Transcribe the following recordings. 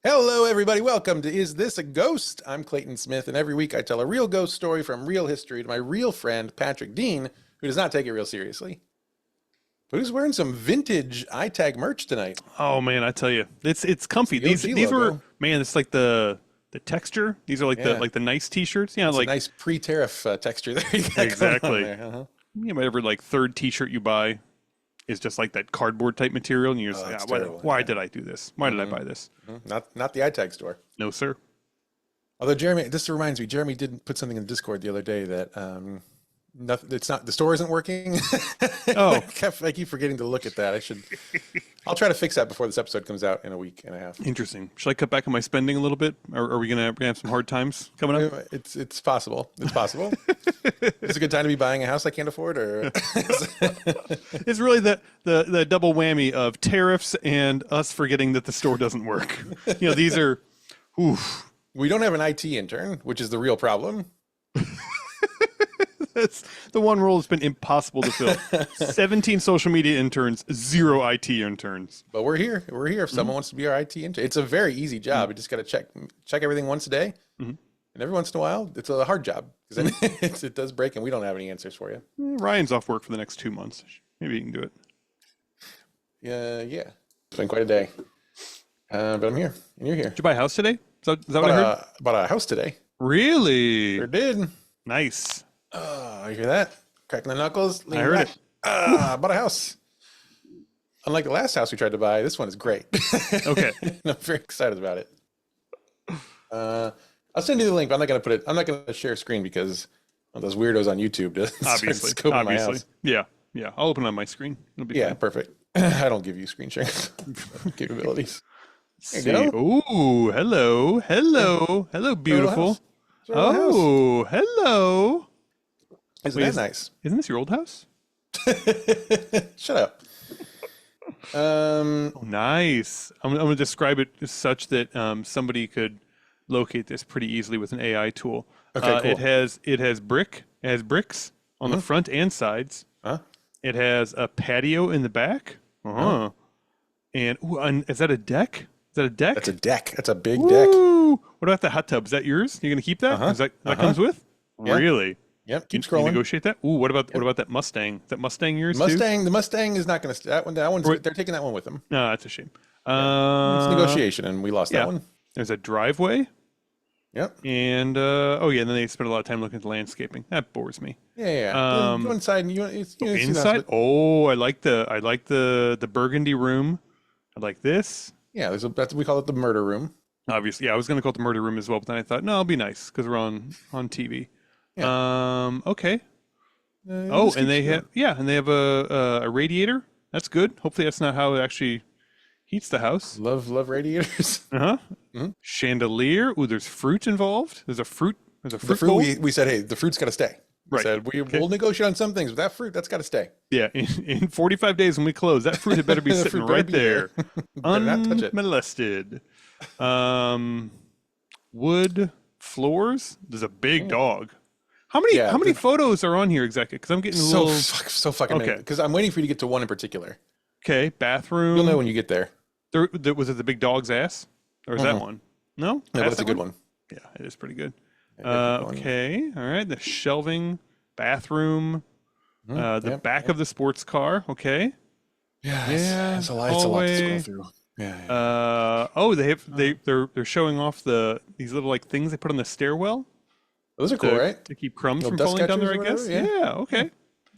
Hello, everybody. Welcome to Is This a Ghost? I'm Clayton Smith, and every week I tell a real ghost story from real history to my real friend, Patrick Dean, who does not take it real seriously. But who's wearing some vintage iTag merch tonight? Oh man, I tell you, it's comfy. It's the These OG were logo. man, it's like the texture. These are like Yeah, the nice t-shirts. Yeah, it's a like nice pre-tariff texture there you got going on exactly. there. Whatever like third t-shirt you buy is just like that cardboard type material, and you're just Oh, like, it's why, terrible. why Yeah. did I do this? Why did I buy this? Not the iTag store. No, sir. Although Jeremy, this reminds me, Jeremy did put something in Discord the other day that nothing. It's not the store isn't working. Oh, I keep forgetting to look at that. I'll try to fix that before this episode comes out in a week and a half. interesting. Should I cut back on my spending a little bit? Are we gonna have some hard times coming up? It's possible. It's possible. It's a good time to be buying a house I can't afford, or It's really the double whammy of tariffs and us forgetting that the store doesn't work. These are, oof. we don't have an IT intern, which is the real problem. That's the one role that's been impossible to fill. 17 social media interns, 0 IT interns. But we're here. We're here if someone wants to be our IT intern. It's a very easy job. You just got to check everything once a day, and every once in a while, it's a hard job because it does break, and we don't have any answers for you. Ryan's off work for the next 2 months. Maybe he can do it. Yeah. It's been quite a day, but I'm here, and you're here. Did you buy a house today? Is that what I heard? Bought a house today. Really? Sure did. Nice. Oh, you hear that? Cracking the knuckles. I heard it. Bought a house. Unlike the last house we tried to buy, this one is great. Okay. I'm very excited about it. I'll send you the link, but I'm not going to share screen because of those weirdos on YouTube to Obviously. start scoping my house. Yeah. I'll open it on my screen. It'll be Yeah, fine. perfect. I don't give you screen sharing capabilities. See. There you go. Ooh, hello, beautiful. It's our old house. Oh, hello. Isn't Wait, that nice? Isn't this your old house? Shut up. Oh, nice. I'm going to describe it as such that somebody could locate this pretty easily with an AI tool. Okay, cool. It has bricks on the front and sides. Huh? It has a patio in the back. And is that a deck? Is that a deck? That's a deck. That's a big deck. Ooh. What about the hot tub? Is that yours? You're gonna keep that? Is that comes with? Yeah. Really? Yep. Keep Can you scrolling. negotiate that? Ooh, what about that Mustang? Is that Mustang yours too? The Mustang is not going to. That one's. They're taking that one with them. No, that's a shame. It's negotiation, and we lost that one. There's a driveway, Yep. and and then they spend a lot of time looking at the landscaping. That bores me. Yeah. Go inside. And Inside, I like the burgundy room. I like this. Yeah. We call it the murder room. Obviously, yeah, I was gonna call it the murder room as well, but then I thought, no, it'll be nice because we're on TV. Yeah. Okay. And they have a radiator. That's good. Hopefully, that's not how it actually heats the house. Love radiators. Chandelier. Ooh, there's fruit involved. There's a fruit The fruit. bowl. We said, hey, the fruit's got to stay. We Right. said we'll negotiate on some things, but that fruit that's got to stay. Yeah, in 45 days when we close, that fruit had better be The sitting fruit better right be there, Better not touch it. unmolested. Wood floors. There's a big dog. How many photos are on here exactly? Because I'm getting a little. So fucking Okay. because I'm waiting for you to get to one in particular. Okay, bathroom. You'll know when you get there. There was it the big dog's ass, or is that one? No, No, Past that's a that good one. Yeah, it is pretty good. Yeah, keep going. Okay, all right. The shelving, bathroom, the Yep, back of the sports car. Okay. Yeah, it's a lot to scroll hallway. through. Yeah. They're showing off these little like things they put on the stairwell Those are cool, to, right? to keep crumbs Little from dust falling down there, I catchers or guess. whatever, Yeah, okay.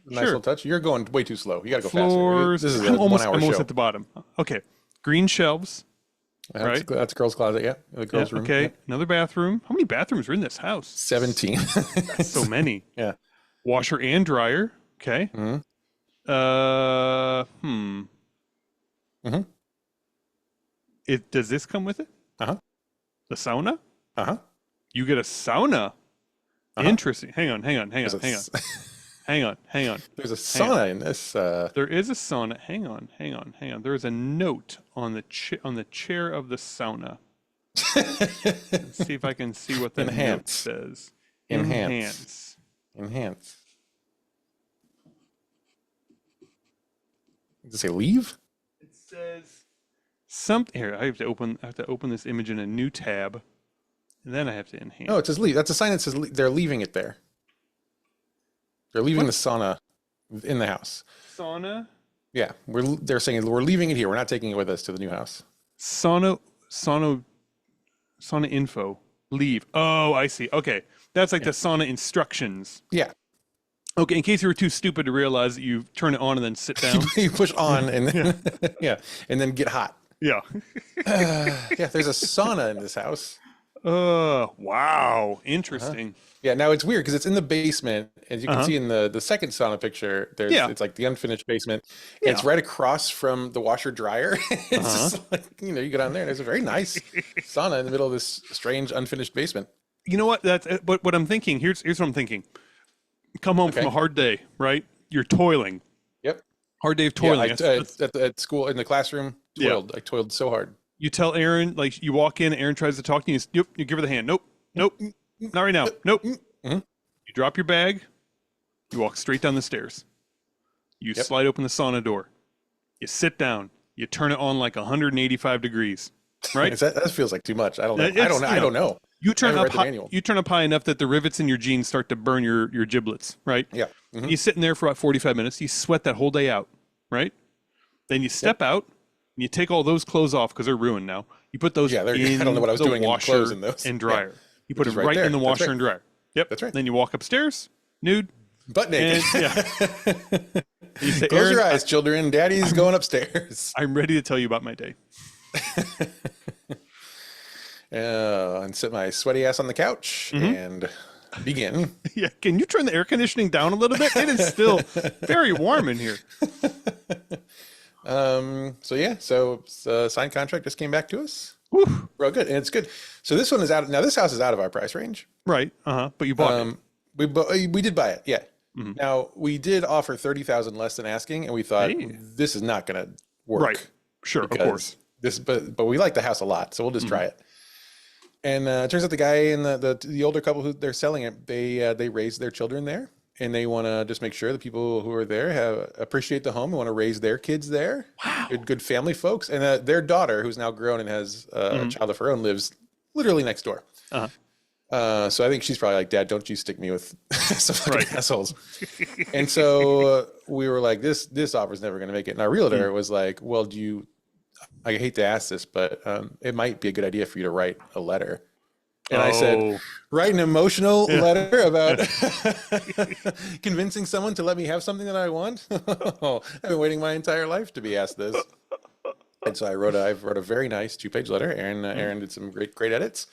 Nice Sure. little touch. You're going way too slow. You got to go Floors. faster. This is a I'm almost 1 hour show. at the bottom. Okay. Green shelves. right? That's girls' closet. Yeah, the girls' room. Okay. Yeah. Another bathroom. How many bathrooms are in this house? 17. So many. Yeah. Washer and dryer. Okay. Mhm. Hmm. Does this come with it? Uh-huh. The sauna? Uh-huh. You get a sauna. Uh-huh. Interesting. Hang on. Hang on. There's a sauna in this. There is a sauna. Hang on. There is a note on the chair of the sauna. Let's see if I can see what the note Enhance. says. Enhance. Does it say leave? It says Here, I have to open this image in a new tab, and then I have to enhance. No, it says leave. That's a sign that says they're leaving it there. They're leaving the sauna in the house. Sauna? Yeah, they're saying we're leaving it here. We're not taking it with us to the new house. Sauna info. Leave. Oh, I see. Okay. That's like the sauna instructions. Yeah. Okay, in case you were too stupid to realize that you turn it on and then sit down. You push on and then, yeah, and then get hot. Yeah. Yeah, there's a sauna in this house. Wow. Interesting. Yeah, now it's weird because it's in the basement. As you can see in the second sauna picture, it's like the unfinished basement. Yeah. It's right across from the washer dryer. It's just like, you go down there and there's a very nice sauna in the middle of this strange unfinished basement. You know what? But what I'm thinking, here's what I'm thinking. Come home from a hard day, right? You're toiling. Yep. Hard day of toiling. At school, in the classroom, toiled. I toiled so hard. You tell Aaron, like you walk in, Aaron tries to talk to you, you give her the hand. Nope, not right now. Nope. You drop your bag, you walk straight down the stairs. You slide open the sauna door. You sit down. You turn it on like 185 degrees, right? That feels like too much. I don't know. I don't know. You turn up high enough that the rivets in your jeans start to burn your giblets, right? Yeah. You sit in there for about 45 minutes. You sweat that whole day out, right? Then you step out and you take all those clothes off because they're ruined now. You put those in I don't know what I was doing in washer clothes in those. and dryer. Yeah. You put them right in the washer and dryer. Yep. That's right. Then you walk upstairs, nude. Butt naked. You say, close your eyes, children. Daddy's going upstairs. I'm ready to tell you about my day. And sit my sweaty ass on the couch and begin. Yeah, can you turn the air conditioning down a little bit? It is still very warm in here. So signed contract just came back to us. Woo. Real good, and it's good. So this one is out. Now this house is out of our price range. Right. But you bought it. We did buy it. Yeah. Now we did offer 30,000 less than asking, and we thought this is not going to work. Right. Sure. Of course. But we like the house a lot, so we'll just try it. And it turns out the guy and the older couple who they're selling it, they raised their children there, and they want to just make sure the people who are there appreciate the home and want to raise their kids there. Wow. Good family folks, and their daughter, who's now grown and has a child of her own, lives literally next door. So I think she's probably like, Dad, don't you stick me with some fucking assholes. And so we were like, this offer's never going to make it. And our realtor was like, well, I hate to ask this, but it might be a good idea for you to write a letter. And I said, write an emotional letter about convincing someone to let me have something that I want. I've been waiting my entire life to be asked this. And so I wrote a very nice 2-page letter. Aaron did some great edits.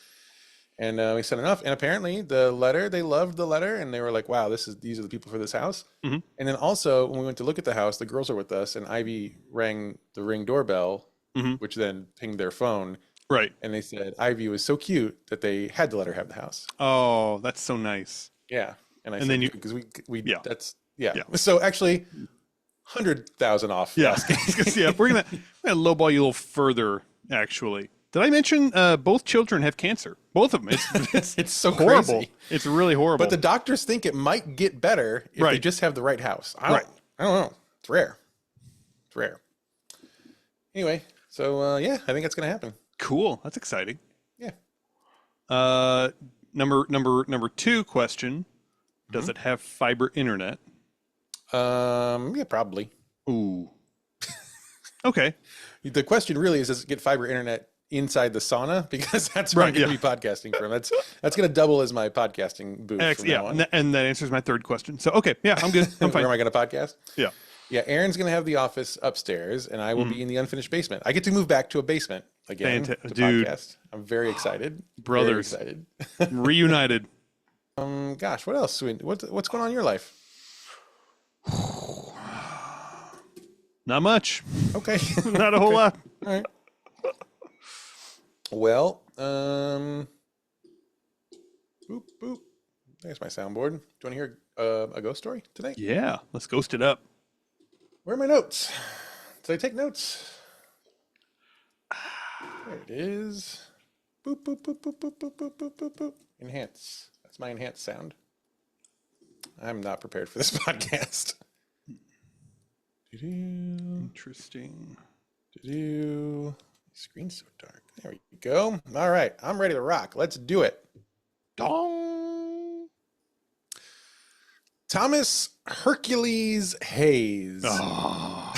And we sent it off. And apparently they loved the letter. And they were like, wow, these are the people for this house. And then also when we went to look at the house, the girls are with us, and Ivy rang the Ring doorbell, which then pinged their phone. Right. And they said Ivy was so cute that they had to let her have the house. Oh, that's so nice. Yeah. And then you, because So actually 100,000 off. Yeah. We're gonna lowball you a little further, actually. Did I mention both children have cancer? Both of them. It's so horrible. Crazy. It's really horrible. But the doctors think it might get better if they just have the right house. I don't know. It's rare. Anyway, so I think it's gonna happen. Cool. That's exciting. Yeah. Number 2 question: does it have fiber internet? Yeah, probably. Ooh. Okay. The question really is, does it get fiber internet inside the sauna? Because that's where I'm going to be podcasting from. That's going to double as my podcasting booth. From now on. And that answers my 3rd question. So, okay. Yeah, I'm good. I'm fine. Where am I going to podcast? Yeah. Yeah, Aaron's going to have the office upstairs, and I will be in the unfinished basement. I get to move back to a basement again to podcast. I'm very excited. Brothers. Very excited. Reunited. Gosh, what else? What's going on in your life? Not much. Okay. Not a whole lot. All right. Well, boop, boop. There's my soundboard. Do you want to hear a ghost story today? Yeah, let's ghost it up. Where are my notes? Did I take notes? There it is. Boop, boop, boop, boop, boop, boop, boop, boop, boop, boop. Enhance. That's my enhanced sound. I'm not prepared for this podcast. Interesting. Screen's so dark. There we go. All right, I'm ready to rock. Let's do it. Dong. Thomas Hercules Hayes. Oh.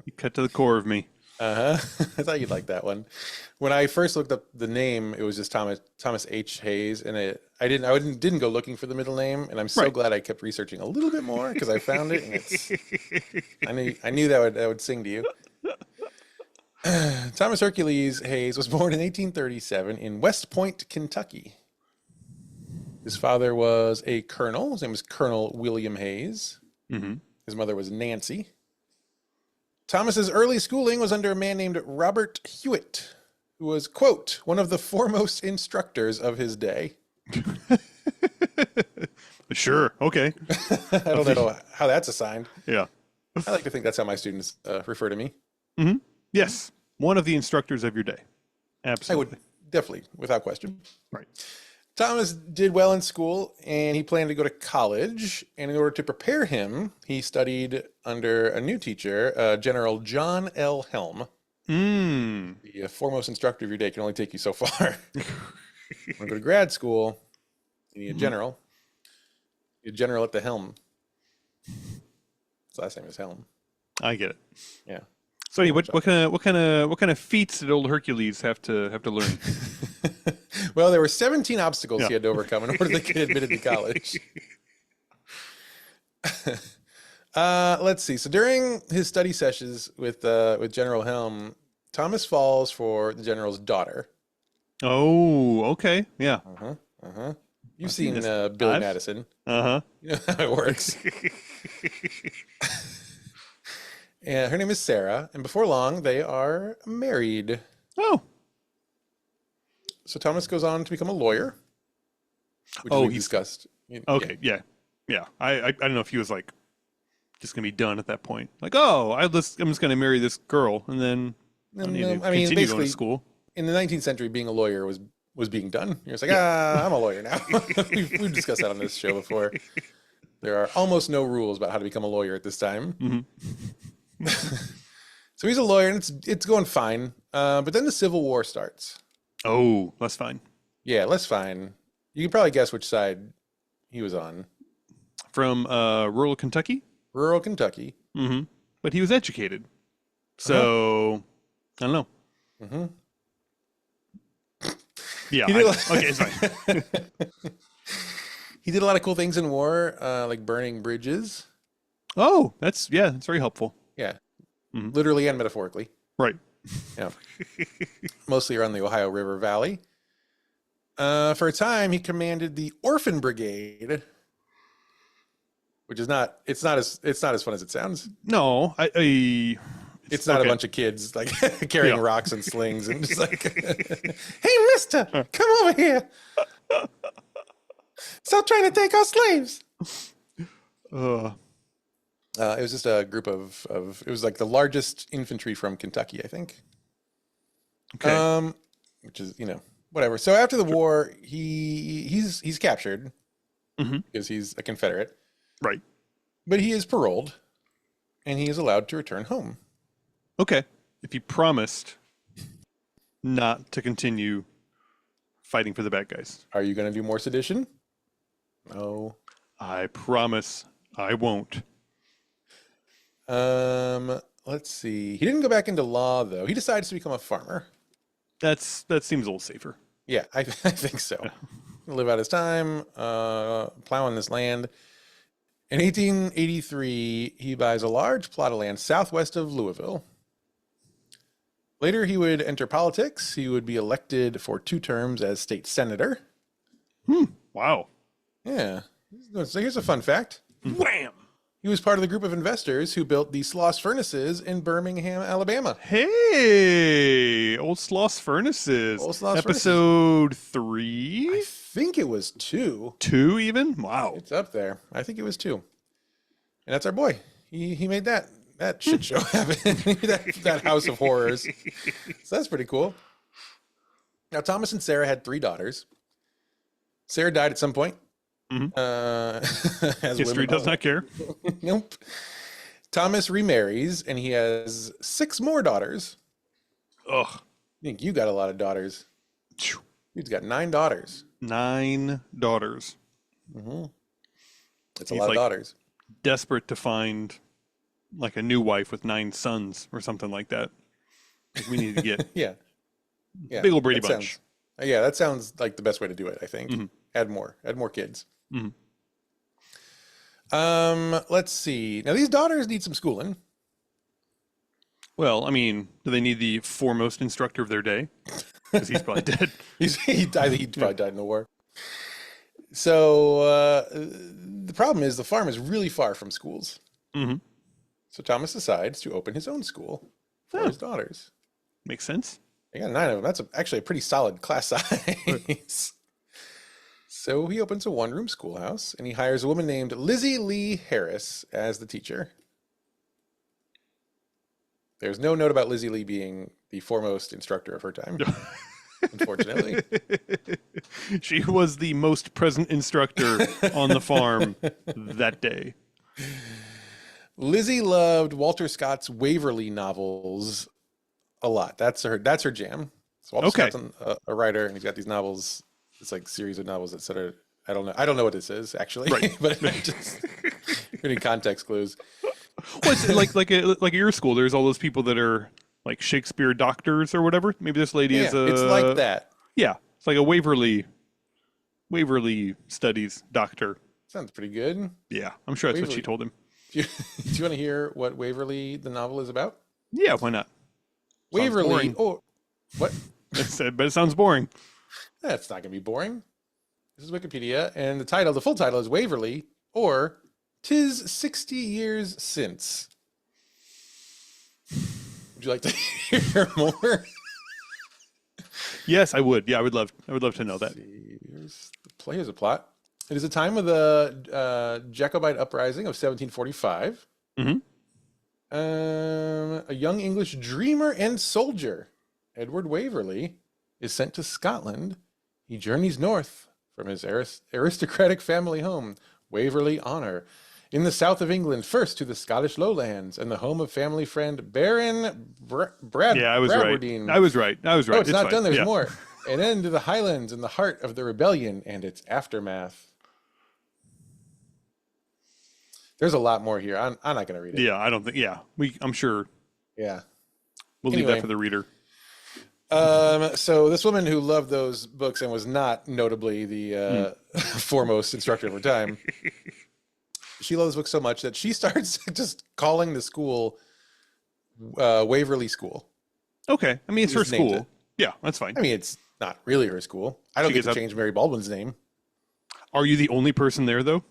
You cut to the core of me. I thought you'd like that one. When I first looked up the name, it was just Thomas H. Hayes, and I didn't go looking for the middle name, and I'm so glad I kept researching a little bit more because I found it, and I knew that would sing to you. Thomas Hercules Hayes was born in 1837 in West Point, Kentucky. His father was a colonel. His name was Colonel William Hayes. Mm-hmm. His mother was Nancy. Thomas's early schooling was under a man named Robert Hewitt, who was, quote, one of the foremost instructors of his day. Sure. Okay. I don't know how that's assigned. Yeah. I like to think that's how my students refer to me. Mm-hmm. Yes. One of the instructors of your day. Absolutely. I would definitely, without question. Right. Thomas did well in school, and he planned to go to college. And in order to prepare him, he studied under a new teacher, General John L. Helm. The foremost instructor of your day can only take you so far. When you go to grad school, you need a general. You need a general at the helm. His last name is Helm. I get it. Yeah. So what kind of feats did old Hercules have to learn? Well, there were 17 obstacles he had to overcome in order to get admitted to college. Let's see. So during his study sessions with General Helm, Thomas falls for the general's daughter. Oh, okay. Yeah. You've seen Billy Madison. You know how it works. And her name is Sarah, and before long, they are married. Oh. So Thomas goes on to become a lawyer. Which we discussed. Okay, yeah. I don't know if he was like just gonna be done at that point. Like, I'm just gonna marry this girl, and then I need to continue going to school. In the 19th century, being a lawyer was being done. You're just like, I'm a lawyer now. We've discussed that on this show before. There are almost no rules about how to become a lawyer at this time. Mm-hmm. So he's a lawyer, and it's going fine. But then the Civil War starts. Oh, less fine. Yeah, less fine. You can probably guess which side he was on. From rural Kentucky? Rural Kentucky. Mm-hmm. But he was educated. So, I don't know. Mm-hmm. Yeah. Okay, it's fine. He did a lot of cool things in war, like burning bridges. Oh, that's very helpful. Yeah. Mm-hmm. Literally and metaphorically. Right. Yeah. Mostly around the Ohio River Valley. For a time, he commanded the Orphan Brigade, which is not as fun as it sounds. No, it's not a bunch of kids like carrying rocks and slings and just like, hey, mister, come over here. Stop trying to take our slaves. It was just a group of it was like the largest infantry from Kentucky, I think. Okay. Which is, whatever. So after the war, he's captured because he's a Confederate. Right. But he is paroled and he is allowed to return home. Okay. If he promised not to continue fighting for the bad guys. Are you going to do more sedition? No. I promise I won't. Let's see. He didn't go back into law, though. He decides to become a farmer. That seems a little safer. Yeah, I think so. Live out his time, plowing this land. In 1883, he buys a large plot of land southwest of Louisville. Later, he would enter politics. He would be elected for 2 terms as state senator. Wow. Yeah. So here's a fun fact. Wham! He was part of the group of investors who built the Sloss furnaces in Birmingham, Alabama. Hey, old Sloss furnaces. Episode 3? I think it was 2. 2 even? Wow. It's up there. I think it was 2. And that's our boy. He made that shit show happen. that house of horrors. So that's pretty cool. Now, Thomas and Sarah had 3 daughters. Sarah died at some point. History does not care. Nope. Thomas remarries, and he has 6 more daughters. Ugh. I think you got a lot of daughters. He's got 9 daughters. 9 daughters. That's a lot of daughters. Desperate to find like a new wife with 9 sons or something like that. Like we need to get yeah. big old Brady Bunch. That sounds like the best way to do it, I think. Add more kids. Let's see. Now these daughters need some schooling. Well, I mean, do they need the foremost instructor of their day? Because he's probably dead. I think he probably died in the war. So the problem is the farm is really far from schools. So Thomas decides to open his own school for his daughters. Makes sense. He got 9 of them. That's actually a pretty solid class size. So he opens a 1-room schoolhouse, and he hires a woman named Lizzie Lee Harris as the teacher. There's no note about Lizzie Lee being the foremost instructor of her time, unfortunately. She was the most present instructor on the farm that day. Lizzie loved Walter Scott's Waverly novels a lot. That's her jam. So Walter Scott's a writer, and he's got these novels. It's like series of novels that sort of, I don't know what this is actually, right. But just any context clues. Well, it's like at your school, there's all those people that are like Shakespeare doctors or whatever. Maybe this lady is a. It's like that. Yeah, it's like a Waverly studies doctor. Sounds pretty good. Yeah, I'm sure that's what she told him. Do you want to hear what Waverly the novel is about? Yeah, why not? Waverly. Oh, what? But it sounds boring. That's not going to be boring. This is Wikipedia, and the full title is Waverly, or 'Tis 60 Years Since. Would you like to hear more? Yes, I would. Yeah, I would love to know that. Here's a plot. It is a time of the Jacobite uprising of 1745. A young English dreamer and soldier, Edward Waverly, is sent to Scotland. He journeys north from his aristocratic family home, Waverly Honour, in the south of England, first to the Scottish lowlands and the home of family friend Baron Bradwardine. Yeah, I was right. Oh, it's not done. There's more. And then to the Highlands in the heart of the rebellion and its aftermath. There's a lot more here. I'm not going to read it. Yeah, I don't think. Yeah, I'm sure. Yeah, we'll leave that for the reader. So this woman who loved those books and was not notably the foremost instructor of her time, she loved this book so much that she starts just calling the school Waverly School. Okay, I mean it's her school. Yeah, that's fine. I mean it's not really her school. I don't get to change Mary Baldwin's name. Are you the only person there though?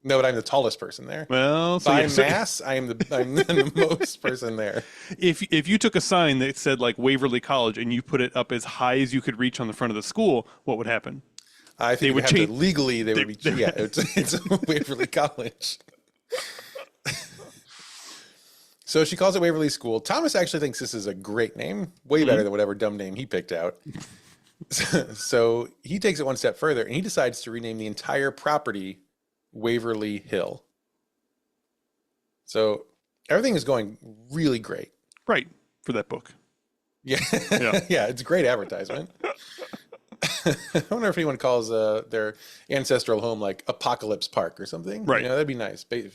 No, but I'm the tallest person there. Well, so by mass, I'm the most person there. If you took a sign that said like Waverly College and you put it up as high as you could reach on the front of the school, what would happen? I think they would change legally. They would be it's Waverly College. So she calls it Waverly School. Thomas actually thinks this is a great name, way better than whatever dumb name he picked out. So he takes it one step further and he decides to rename the entire property Waverly Hill. So everything is going really great. Right. For that book. Yeah. Yeah, it's great advertisement. I wonder if anyone calls their ancestral home like Apocalypse Park or something. Right. That'd be nice. It'd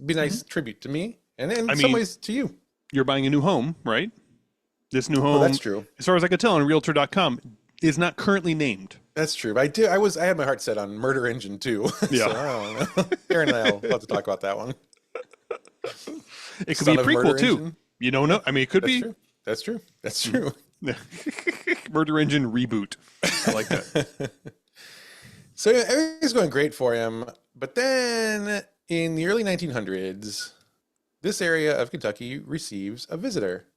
be a nice tribute to me and in some ways to you. You're buying a new home, right? This new home, that's true. As far as I could tell on Realtor.com, is not currently named. That's true. But I had my heart set on Murder Engine 2. Yeah. So I don't know. Aaron and I will have to talk about that one. It could be a prequel too. Engine. You don't know. I mean, it could be. That's true. Murder Engine reboot. I like that. So everything's going great for him. But then in the early 1900s, this area of Kentucky receives a visitor.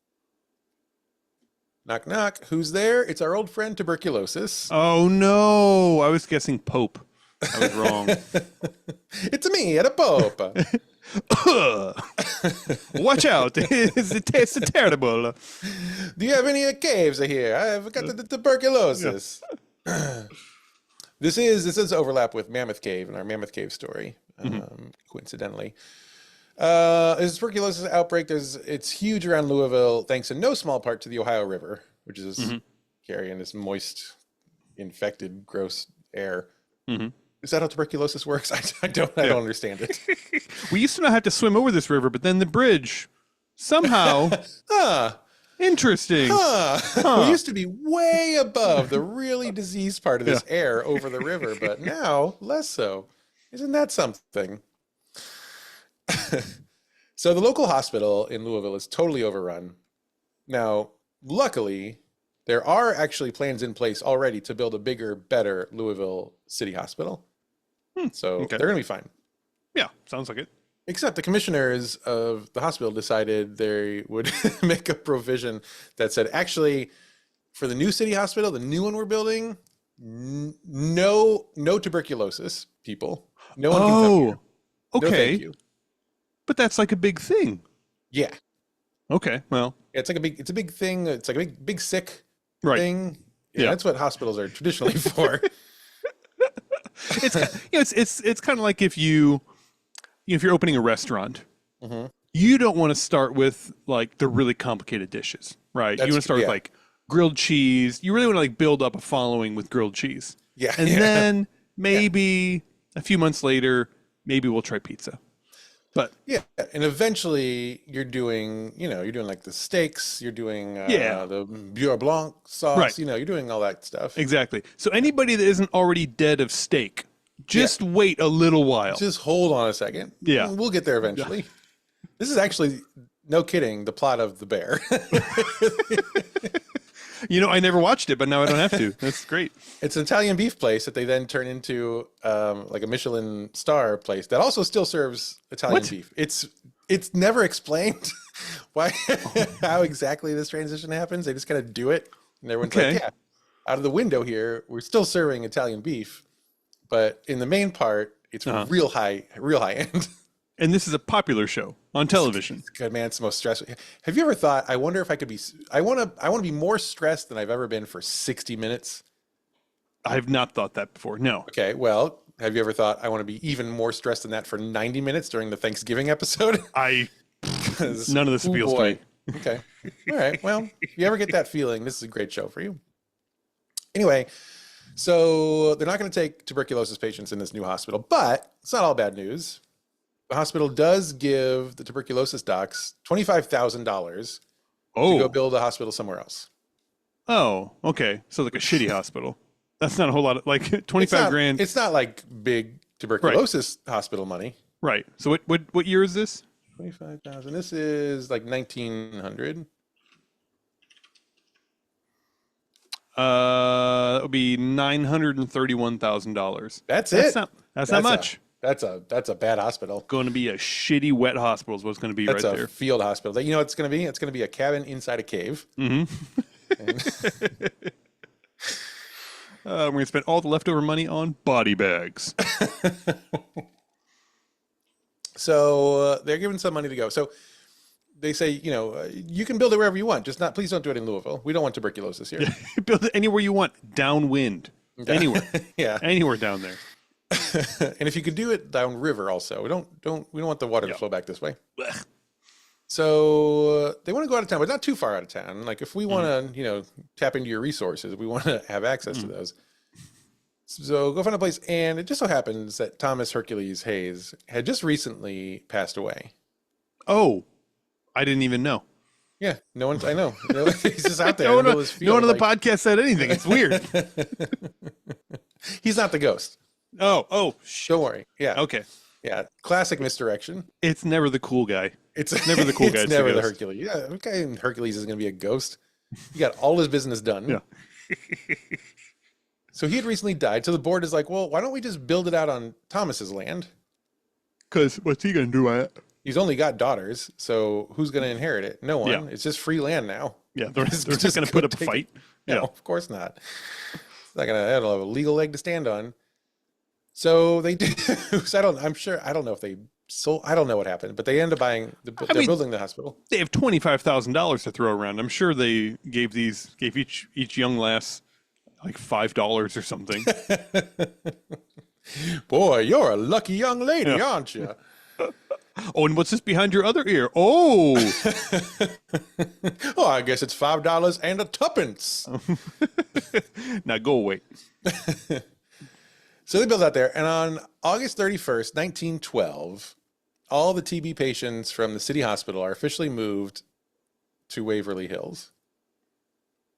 Knock, knock. Who's there? It's our old friend tuberculosis. Oh, no. I was guessing Pope. I was wrong. It's me at a Pope. Watch out. It tastes terrible. Do you have any caves here? I've got the tuberculosis. Yeah. This is overlap with Mammoth Cave and our Mammoth Cave story, coincidentally. There's a tuberculosis outbreak. It's huge around Louisville, thanks in no small part to the Ohio River, which is carrying this moist, infected, gross air. Is that how tuberculosis works? I don't understand it. We used to not have to swim over this river, but then the bridge somehow. Interesting. We used to be way above the really diseased part of this air over the river, but now less so. Isn't that something? So the local hospital in Louisville is totally overrun. Now, luckily, there are actually plans in place already to build a bigger, better Louisville City Hospital. So they're going to be fine. Yeah, sounds like it. Except the commissioners of the hospital decided they would make a provision that said, actually, for the new city hospital, the new one we're building, no tuberculosis people. No one can come here. Okay. No, thank you. But that's like a big thing. Yeah. Okay. Well, it's a big thing. It's like a big sick right. thing. Yeah, that's what hospitals are traditionally for. It's kind of like if you're opening a restaurant, you don't want to start with like the really complicated dishes, right? You want to start with like grilled cheese. You really want to like build up a following with grilled cheese. Yeah. And then maybe a few months later, maybe we'll try pizza. But yeah, and eventually you're doing like the steaks, you're doing the beurre blanc sauce, right. You're doing all that stuff. Exactly. So anybody that isn't already dead of steak, just wait a little while. Just hold on a second. Yeah. We'll get there eventually. Yeah. This is actually, no kidding, the plot of The Bear. I never watched it, but now I don't have to. That's great. It's an Italian beef place that they then turn into like a Michelin star place that also still serves Italian beef. It's never explained how exactly this transition happens. They just kind of do it, and everyone's like, yeah, out of the window here, we're still serving Italian beef, but in the main part, it's real high end. And this is a popular show on television. It's good, man. It's the most stressful. Have you ever thought, I wonder if I could be, I want to be more stressed than I've ever been for 60 minutes? I've not thought that before. No. Okay. Well, have you ever thought I want to be even more stressed than that for 90 minutes during the Thanksgiving episode? None of this appeals to me. Okay. All right. Well, if you ever get that feeling, this is a great show for you. Anyway, so they're not going to take tuberculosis patients in this new hospital, but it's not all bad news. The hospital does give the tuberculosis docs $25,000 to go build a hospital somewhere else. Oh, okay. So like a shitty hospital. That's not a whole lot of like 25 grand. It's not like big tuberculosis hospital money. Right. So what year is this? 25,000. This is like 1900. That would be $931,000. That's it. That's not much. That's a bad hospital. Going to be a shitty wet hospital is what it's going to be. That's right there. That's a field hospital. You know what it's going to be? It's going to be a cabin inside a cave. We're going to spend all the leftover money on body bags. So they're giving some money to go. So they say, you can build it wherever you want. Just please don't do it in Louisville. We don't want tuberculosis here. Build it anywhere you want. Downwind. Anywhere. Yeah. Anywhere down there. And if you could do it downriver also. We don't want the water to flow back this way. So they want to go out of town, but not too far out of town. Like if we want to, tap into your resources, we want to have access to those. So go find a place. And it just so happens that Thomas Hercules Hayes had just recently passed away. Oh, I didn't even know. Yeah, no one. I know. He's just out there. No one on the podcast said anything. It's weird. He's not the ghost. Oh, don't worry. Yeah. Okay. Yeah. Classic misdirection. It's never the cool guy. It's never the cool guy. It's never the Hercules. Yeah. Okay. Hercules is going to be a ghost. He got all his business done. Yeah. So he had recently died. So the board is like, well, why don't we just build it out on Thomas's land? Because what's he going to do at it? He's only got daughters. So who's going to inherit it? No one. Yeah. It's just free land now. Yeah. They're just going to put up a fight. No, of course not. It's not going to have a legal leg to stand on. So they do. So I don't know if they sold. I don't know what happened, but they end up buying. They're building the hospital. They have $25,000 to throw around. I'm sure they gave each young lass like $5 or something. Boy, you're a lucky young lady, aren't you? Oh, and what's this behind your other ear? Oh, Oh, I guess it's $5 and a tuppence. now go away. So they built out there, and on August 31st, 1912, all the TB patients from the city hospital are officially moved to Waverly Hills.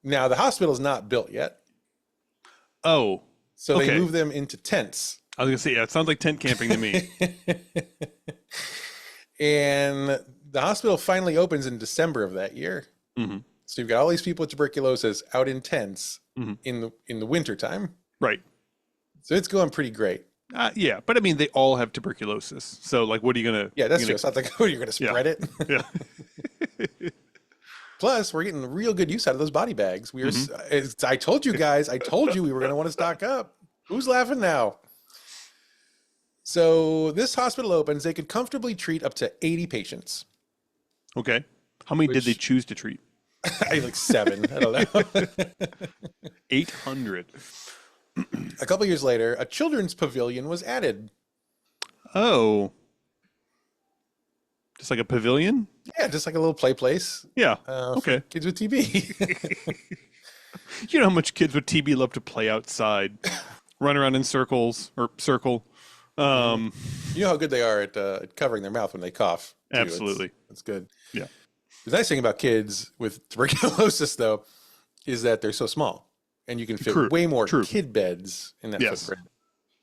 Now, the hospital is not built yet, Oh, so okay. they move them into tents. I was gonna say, yeah, it sounds like tent camping to me. And the hospital finally opens in December of that year. Mm-hmm. So you've got all these people with tuberculosis out in tents in the winter time. Right. So it's going pretty great. Yeah, but I mean, they all have tuberculosis. So, like, what are you gonna? Yeah, that's true. It's not like, oh, you're going to spread it. Yeah. Plus, we're getting real good use out of those body bags. We were. I told you guys. I told you we were going to want to stock up. Who's laughing now? So this hospital opens. They could comfortably treat up to 80 patients. Okay. How many did they choose to treat? Like 7. I don't know. 800. A couple years later, a children's pavilion was added. Oh. Just like a pavilion? Yeah, just like a little play place. Yeah. Okay. Kids with TB. You know how much kids with TB love to play outside, run around in circles or circle. You know how good they are at covering their mouth when they cough. Too. Absolutely. It's good. Yeah. The nice thing about kids with tuberculosis, though, is that they're so small, and you can fit way more kid beds in that footprint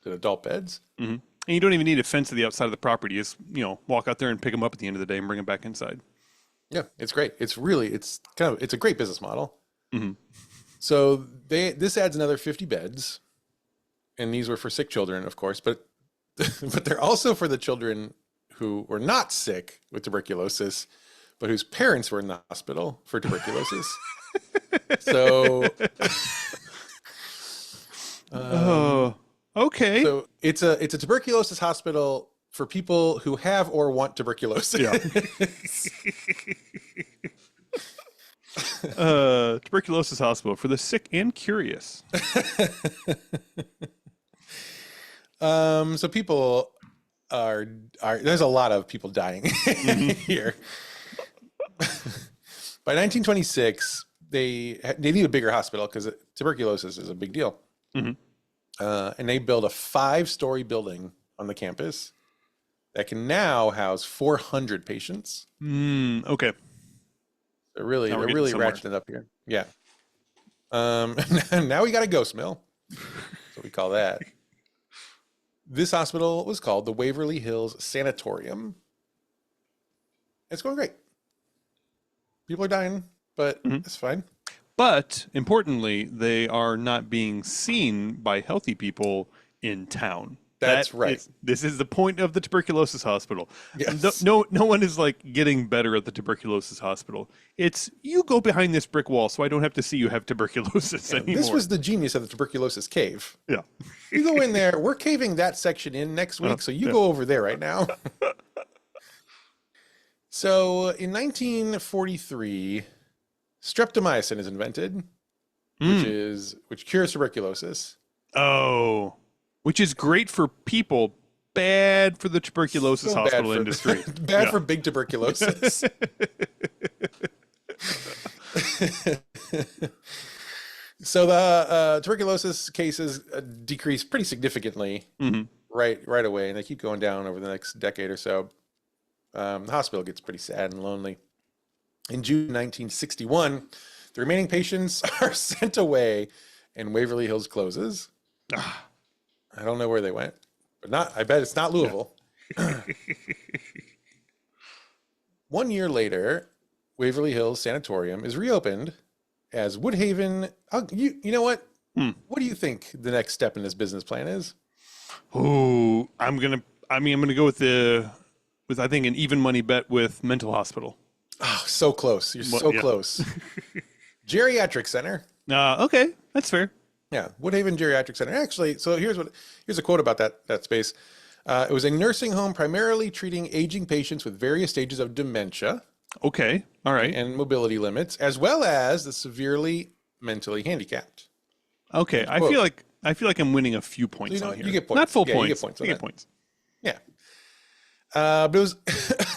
than adult beds. Mm-hmm. And you don't even need a fence to the outside of the property. Just, walk out there and pick them up at the end of the day and bring them back inside. Yeah, it's great. It's a great business model. Mm-hmm. So this adds another 50 beds, and these were for sick children, of course, but they're also for the children who were not sick with tuberculosis, but whose parents were in the hospital for tuberculosis. So, okay. So it's a tuberculosis hospital for people who have or want tuberculosis. Yeah. Tuberculosis hospital for the sick and curious. So people are there's a lot of people dying here. By 1926, they need a bigger hospital because tuberculosis is a big deal. And they build a 5-story building on the campus that can now house 400 patients. Okay. They're really ratcheting it up here. Yeah. Now we got a ghost mill. That's what we call that. This hospital was called the Waverly Hills Sanatorium. It's going great. People are dying, but it's fine. But importantly, they are not being seen by healthy people in town. That's right. This is the point of the tuberculosis hospital. Yes. No one is like getting better at the tuberculosis hospital. It's you go behind this brick wall so I don't have to see you have tuberculosis anymore. This was the genius of the tuberculosis cave. Yeah. You go in there. We're caving that section in next week, so you go over there right now. So in 1943, streptomycin is invented, which cures tuberculosis. Oh, which is great for people, bad for the tuberculosis hospital industry. Bad for big tuberculosis. So the tuberculosis cases decreased pretty significantly right away, and they keep going down over the next decade or so. The hospital gets pretty sad and lonely. In June 1961, the remaining patients are sent away, and Waverly Hills closes. I don't know where they went, but I bet it's not Louisville. 1 year later, Waverly Hills Sanatorium is reopened as Woodhaven. You know what? What do you think the next step in this business plan is? Oh, I'm gonna go with I think an even money bet with mental hospital. Oh, so close. You're so close. Geriatric Center. Okay, that's fair. Yeah, Woodhaven Geriatric Center. Actually, so here's a quote about that space. It was a nursing home primarily treating aging patients with various stages of dementia. Okay, all right. And mobility limits, as well as the severely mentally handicapped. Okay, I feel like I'm winning a few points on here. You get points. Not full points. You get points. You get points. Yeah. But it was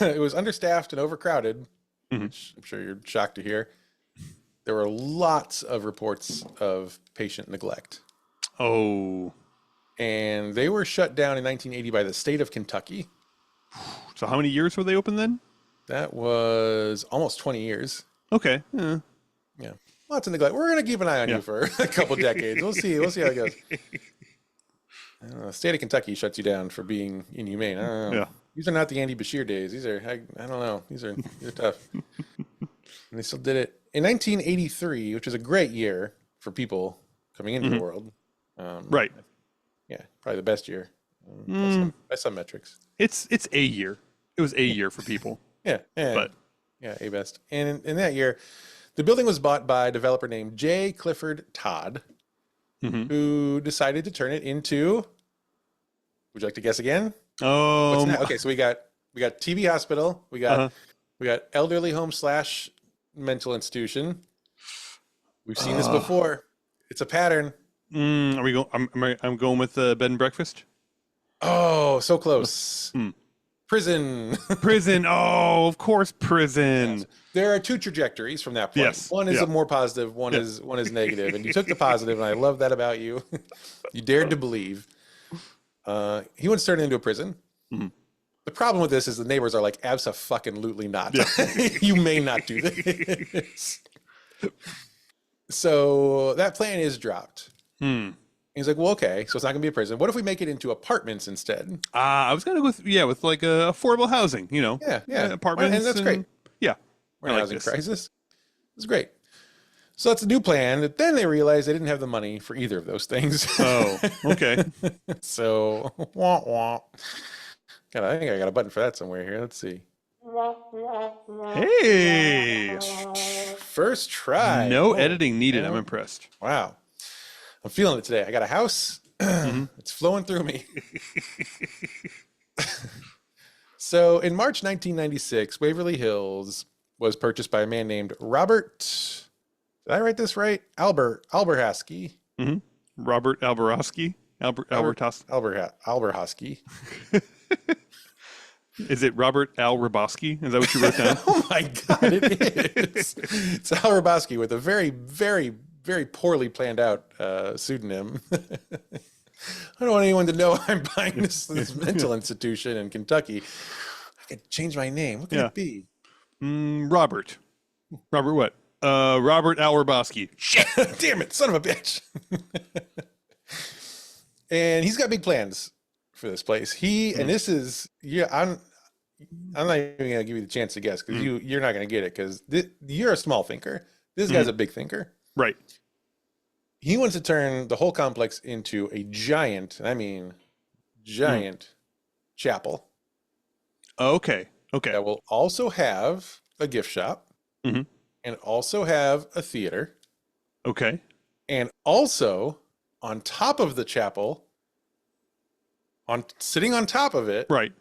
it was understaffed and overcrowded, Mhm. which I'm sure you're shocked to hear. There were lots of reports of patient neglect, Oh, and they were shut down in 1980 by the state of Kentucky. so how many years were they open then? That was almost 20 years. Okay. Yeah. Yeah, lots of neglect. We're gonna keep an eye on Yeah. you for a couple decades. We'll see. We'll see how it goes. I don't know, the state of Kentucky shuts you down for being inhumane. I don't know. Yeah. These are not the Andy Bashir days. These are I don't know. These are tough. And they still did it in 1983, which was a great year for people coming into the world. Right. Yeah, probably the best year by some metrics. It's a year. It was a year for people. Yeah, But yeah, a best. And in that year, the building was bought by a developer named J. Clifford Todd, who decided to turn it into. Would you like to guess again? What's that? Okay, so we got TB hospital, we got elderly home / mental institution. We've seen this before. It's a pattern. Are we going? I'm going with bed and breakfast. Oh, so close. Prison. Prison. Oh, of course, prison. Yes. There are two trajectories from that point. Yes. One is Yeah. a more positive, one is negative, and you took the positive, and I love that about you. You dared to believe. He wants to turn it into a prison. The problem with this is the neighbors are like, abso-fucking-lutely not. You may not do this. So that plan is dropped. He's like, well, okay, so it's not gonna be a prison. What if we make it into apartments instead? I was gonna go with like affordable housing. Yeah. Apartments, and that's great. Yeah, We're in I a like housing this. crisis. It's great. So that's a new plan. But then they realized they didn't have the money for either of those things. Oh, okay. So, wah, wah. God, I think I got a button for that somewhere here. Let's see. Hey, First try. no Oh, editing needed. yeah. I'm impressed. Wow. I'm feeling it today. I got a house. It's flowing through me. So in March 1996, Waverly Hills was purchased by a man named Robert. Did I write this right? Alberhasky. Robert Alberosky. Alberhasky. Is it Robert Al Rabosky? Is that what you wrote down? Oh my God, it is. It's Al Rabosky with a very, very, very poorly planned out pseudonym. I don't want anyone to know I'm buying this mental institution in Kentucky. I could change my name. What could it be? Robert. Robert what? Robert Al Rabosky. Shit! Damn it, son of a bitch. And he's got big plans for this place. And this is I'm not even gonna give you the chance to guess because you're not gonna get it because you're a small thinker. This guy's a big thinker. Right. He wants to turn the whole complex into a giant, and I mean giant, chapel Okay. that will also have a gift shop and also have a theater. Okay. And also on top of the chapel, sitting on top of it, Right.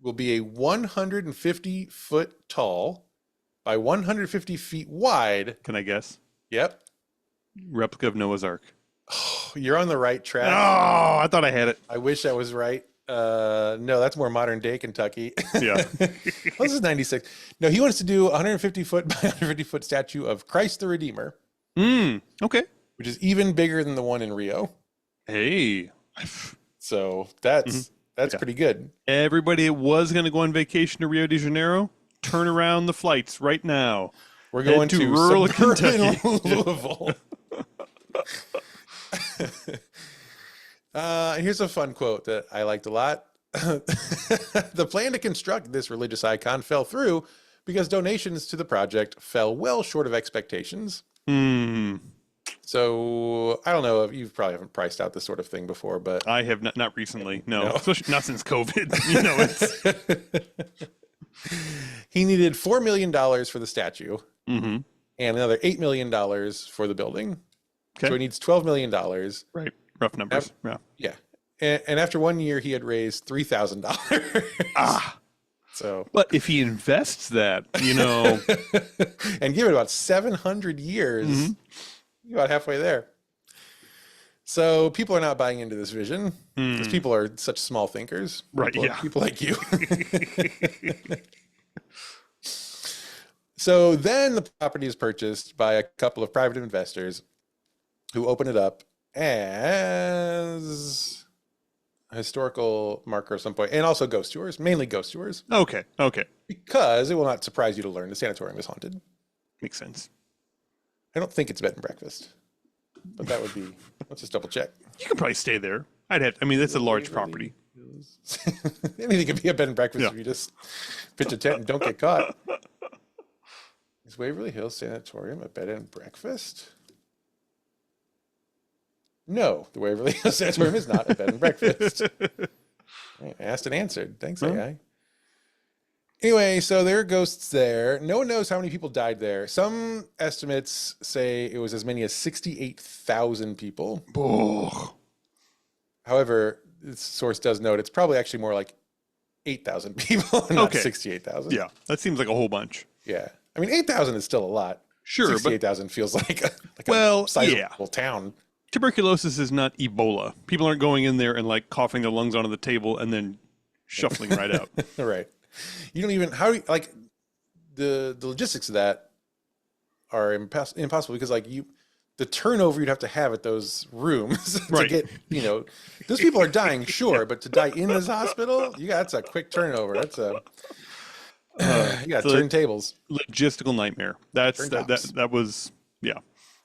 will be a 150 foot tall by 150 feet wide. Can I guess? Yep. Replica of Noah's Ark. You're on the right track. Oh, I thought I had it. I wish I was right. No, that's more modern day Kentucky. Yeah. Well, this is 96. No, he wants to do a 150 foot by 150 foot statue of Christ the Redeemer, Okay. which is even bigger than the one in Rio. Hey. So that's pretty good. Everybody was going to go on vacation to Rio de Janeiro. Turn around the flights right now. We're going to to rural suburban Kentucky. Louisville. Here's a fun quote that I liked a lot. The plan to construct this religious icon fell through because donations to the project fell well short of expectations. So I don't know if you probably haven't priced out this sort of thing before, but I have not recently. No. Especially not since COVID. It's he needed $4 million for the statue and another $8 million for the building. Okay. So he needs $12 million. Right. Rough numbers. Yeah. And after 1 year, he had raised $3,000. So, but if he invests that, and give it about 700 years, you're about halfway there. So people are not buying into this vision because people are such small thinkers. Right, People, yeah. People like you. So then the property is purchased by a couple of private investors who open it up as a historical marker at some point, and also ghost tours, mainly ghost tours, Okay. because it will not surprise you to learn the sanatorium is haunted. Makes sense. I don't think it's bed and breakfast, but that would be, let's just double check. You can probably stay there. That's a large property. Anything could be a bed and breakfast Yeah. if you just pitch a tent and don't get caught. Is Waverly Hills Sanatorium a bed and breakfast? No, the Waverly Hills Sanatorium is not a bed and breakfast. Asked and answered. Thanks, AI. Anyway, so there are ghosts there. No one knows how many people died there. Some estimates say it was as many as 68,000 people. Oh. However, this source does note it's probably actually more like 8,000 people, not 68,000. Yeah, that seems like a whole bunch. Yeah. I mean, 8,000 is still a lot. Sure, 68,000 feels like a Well, sizable town. Tuberculosis is not Ebola. People aren't going in there and like coughing their lungs onto the table and then shuffling right out. Right. You don't even, like the logistics of that are impossible because like the turnover you'd have to have at those rooms to Right. get, those people are dying, sure, but to die in this hospital, that's a quick turnover. That's you got to turn tables. Logistical nightmare. That was the Yeah,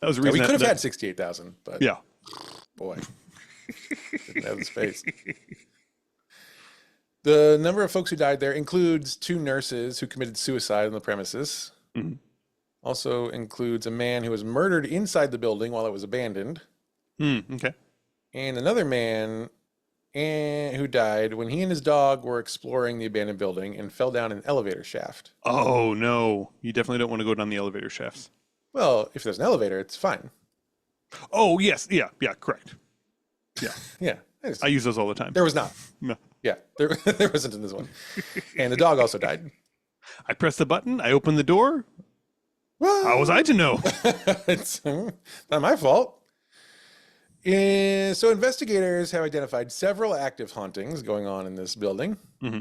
reason. we could have had 68,000, but Yeah. boy, didn't have the space. The number of folks who died there includes 2 nurses who committed suicide on the premises. Mm-hmm. Also includes a man who was murdered inside the building while it was abandoned. Okay. And another man who died when he and his dog were exploring the abandoned building and fell down an elevator shaft. Oh no, you definitely don't want to go down the elevator shafts. Well, if there's an elevator, it's fine. Oh yes, yeah, correct. Yeah, Yeah. I use those all the time. There was not. No. Yeah, there wasn't in this one. And the dog also died. I press the button. I open the door. How was I to know? It's not my fault. So investigators have identified several active hauntings going on in this building. Mm-hmm.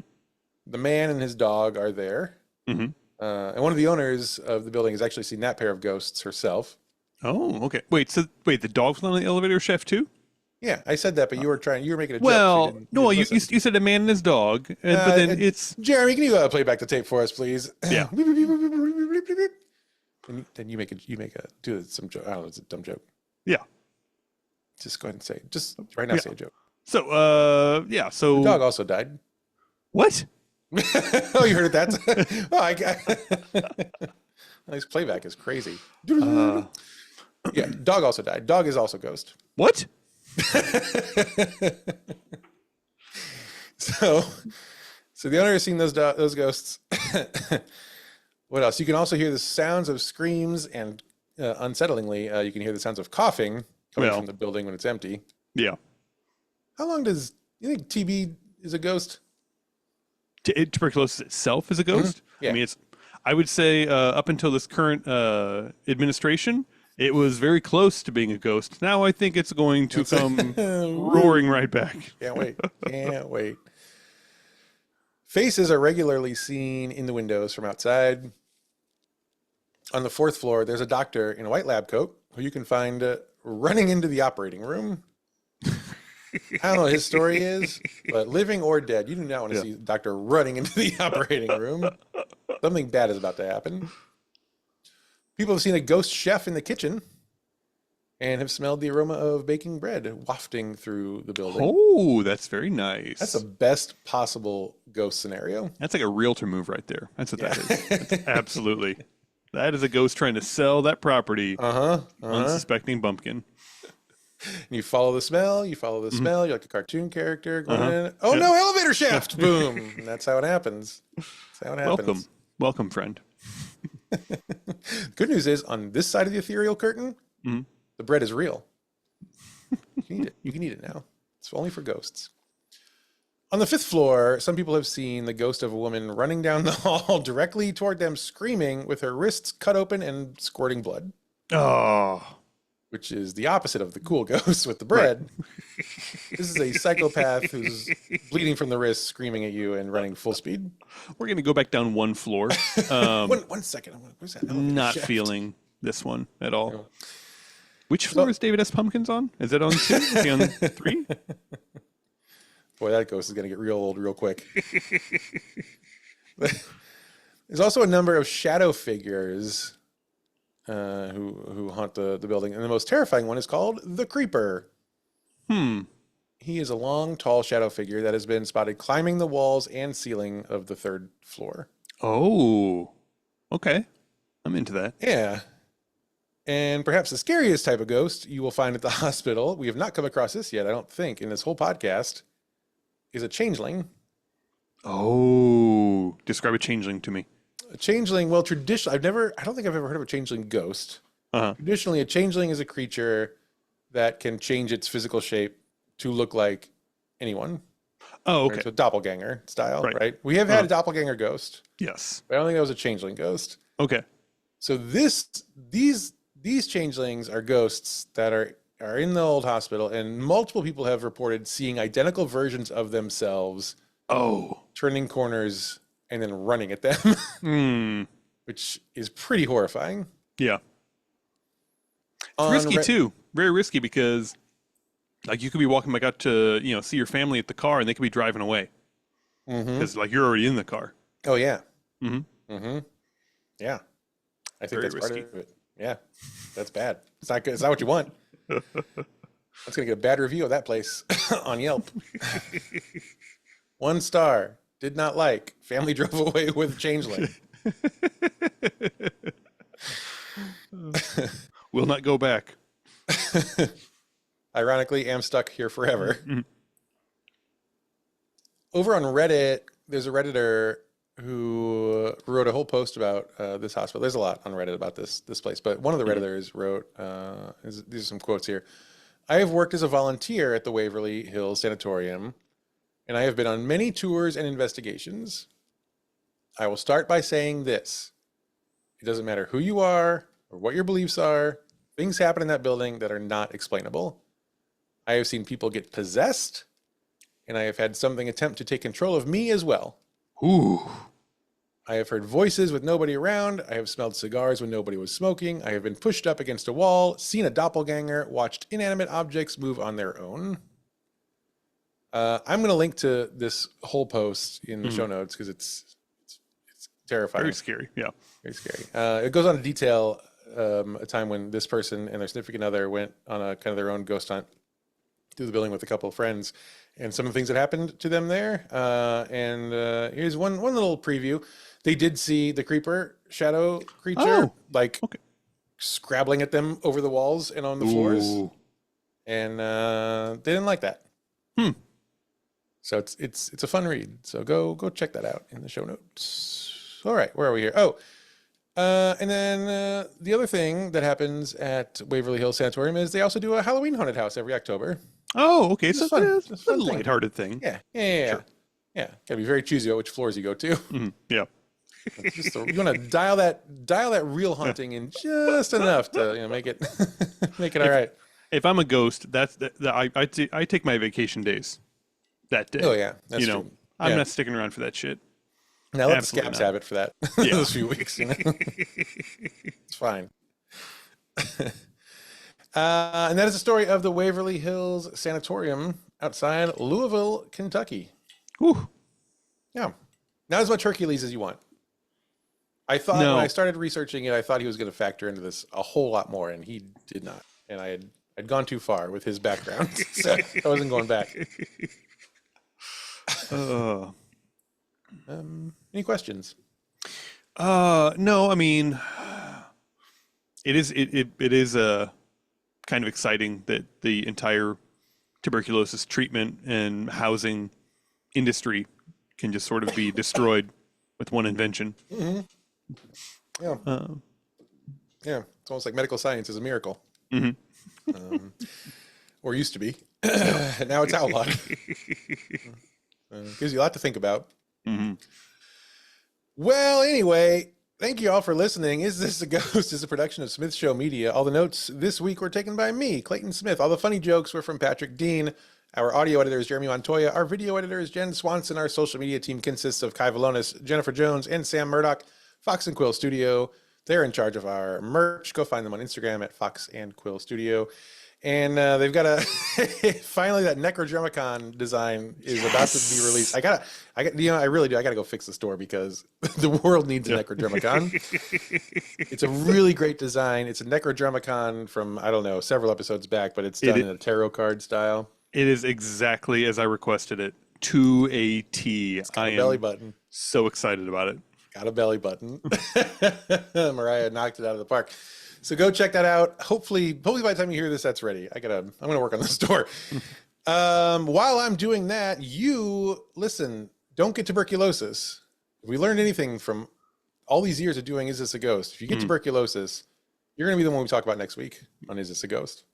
The man and his dog are there. Mm-hmm. And one of the owners of the building has actually seen that pair of ghosts herself. Oh, okay. Wait, the dog's not on the elevator shaft too? Yeah, I said that, but you were making a joke. Well, You no, didn't you listen. said a man and his dog, but then it's Jeremy, can you play back the tape for us, please? Yeah. And then you do some joke. I don't know, it's a dumb joke. yeah. Just go ahead and say it. Just right now, say a joke. So so The dog also died. what? Oh, you heard that? Oh, I got Nice playback is crazy. Yeah, dog also died. Dog is also ghost. What? So the owner has seen those ghosts. What else? You can also hear the sounds of screams and unsettlingly, you can hear the sounds of coughing coming from the building when it's empty. Yeah. How long you think TB is a ghost? Tuberculosis itself is a ghost. Yeah. I mean, I would say up until this current administration, it was very close to being a ghost. Now I think it's going to come roaring right back. Can't wait. Can't wait. Faces are regularly seen in the windows from outside. On the 4th floor, there's a doctor in a white lab coat who you can find running into the operating room. I don't know what his story is, but living or dead, you do not want to see the doctor running into the operating room. Something bad is about to happen. People have seen a ghost chef in the kitchen and have smelled the aroma of baking bread wafting through the building. Oh, that's very nice. That's the best possible ghost scenario. That's like a realtor move right there. That's what that is. That's absolutely. That is a ghost trying to sell that property. Unsuspecting bumpkin. And you follow the smell, you're like a cartoon character going in. Oh no, elevator shaft! Boom. And that's how it happens. Welcome, friend. Good news is, on this side of the ethereal curtain, the bread is real. You can eat it. You can eat it now. It's only for ghosts. On the 5th floor, some people have seen the ghost of a woman running down the hall directly toward them, screaming with her wrists cut open and squirting blood. Oh, which is the opposite of the cool ghost with the bread. Right. This is a psychopath who's bleeding from the wrist, screaming at you and running full speed. We're going to go back down one floor. One second. Where's that not shaft? Feeling this one at all. No. Which floor is David S. Pumpkins on? Is it on 2? Is he on 3? Boy, that ghost is going to get real old real quick. There's also a number of shadow figures who haunt the building. And the most terrifying one is called the Creeper. He is a long, tall shadow figure that has been spotted climbing the walls and ceiling of the 3rd floor. Oh, okay. I'm into that. Yeah. And perhaps the scariest type of ghost you will find at the hospital, we have not come across this yet, I don't think, in this whole podcast, is a changeling. Oh, describe a changeling to me. A changeling, well, traditionally, I don't think I've ever heard of a changeling ghost. Traditionally, a changeling is a creature that can change its physical shape to look like anyone. Oh, okay. Right? So doppelganger style, right? We have had a doppelganger ghost. Yes. But I don't think that was a changeling ghost. Okay. So these changelings are ghosts that are in the old hospital, and multiple people have reported seeing identical versions of themselves. Turning corners and then running at them, which is pretty horrifying. Yeah. It's risky too. Very risky because like you could be walking back out to, see your family at the car and they could be driving away. Because like you're already in the car. Oh yeah. Mm-hmm. Yeah. I think Very that's risky. part of it. Yeah. That's bad. It's not good. It's not what you want. That's going to get a bad review of that place on Yelp. 1 star. Did not like. Family drove away with changeling. Will not go back. Ironically, am stuck here forever. Over on Reddit, there's a Redditor who wrote a whole post about this hospital. There's a lot on Reddit about this place, but one of the Redditors wrote, these are some quotes here. I have worked as a volunteer at the Waverly Hills Sanatorium, and I have been on many tours and investigations. I will start by saying this. It doesn't matter who you are or what your beliefs are. Things happen in that building that are not explainable. I have seen people get possessed, and I have had something attempt to take control of me as well. Ooh. I have heard voices with nobody around. I have smelled cigars when nobody was smoking. I have been pushed up against a wall, seen a doppelganger, watched inanimate objects move on their own. I'm going to link to this whole post in the show notes because it's terrifying. Very scary. Yeah. Very scary. It goes on to detail a time when this person and their significant other went on a kind of their own ghost hunt through the building with a couple of friends and some of the things that happened to them there. And here's one little preview. They did see the creeper shadow creature, scrabbling at them over the walls and on the floors. And they didn't like that. So it's a fun read. So go check that out in the show notes. All right, where are we here? And then the other thing that happens at Waverly Hills Sanatorium is they also do a Halloween haunted house every October. Oh, okay. It's So fun. it's It's a a fun lighthearted thing. Yeah. Sure. Yeah. Gotta be very choosy about which floors you go to. Yeah. You want to dial that real haunting in just enough to make it all right. If I'm a ghost, I take my vacation days that day. Oh yeah, that's true. I'm Yeah. not sticking around for that shit. Now let the Absolutely scabs not. have it for that those few weeks. It's fine. And that is the story of the Waverly Hills Sanatorium outside Louisville, Kentucky. Whew. Yeah, not as much Hercules as you want. I thought when I started researching it, I thought he was going to factor into this a whole lot more, and he did not. And I'd gone too far with his background, so I wasn't going back. Any questions? No, I mean, it is kind of exciting that the entire tuberculosis treatment and housing industry can just sort of be destroyed with one invention. Mm-hmm. Yeah. Yeah. It's almost like medical science is a miracle. Or used to be. And now it's outlawed. Gives you a lot to think about. Well, anyway, Thank you all for listening. Is This a Ghost is a production of Smith Show Media. All the notes this week were taken by me, Clayton Smith. All the funny jokes were from Patrick Dean. Our audio editor is Jeremy Montoya. Our video editor is Jen Swanson. Our social media team consists of Kai Valonis, Jennifer Jones, and Sam Murdoch. Fox and Quill Studio. They're in charge of our merch. Go find them on Instagram at Fox and Quill Studio. And they've got a finally that Necrodromicon design is about to be released. I really do. I got to go fix the store because the world needs a Necrodromicon. It's a really great design. It's a Necrodromicon from, I don't know, several episodes back, but it's done in a tarot card style. It is exactly as I requested it, to a T. It's got a belly button. So excited about it. Got a belly button. Mariah knocked it out of the park. So go check that out. Hopefully by the time you hear this, that's ready. I'm gonna work on the store. While I'm doing that, you listen. Don't get tuberculosis. If we learned anything from all these years of doing Is This a Ghost? If you get tuberculosis, you're gonna be the one we talk about next week on Is This a Ghost?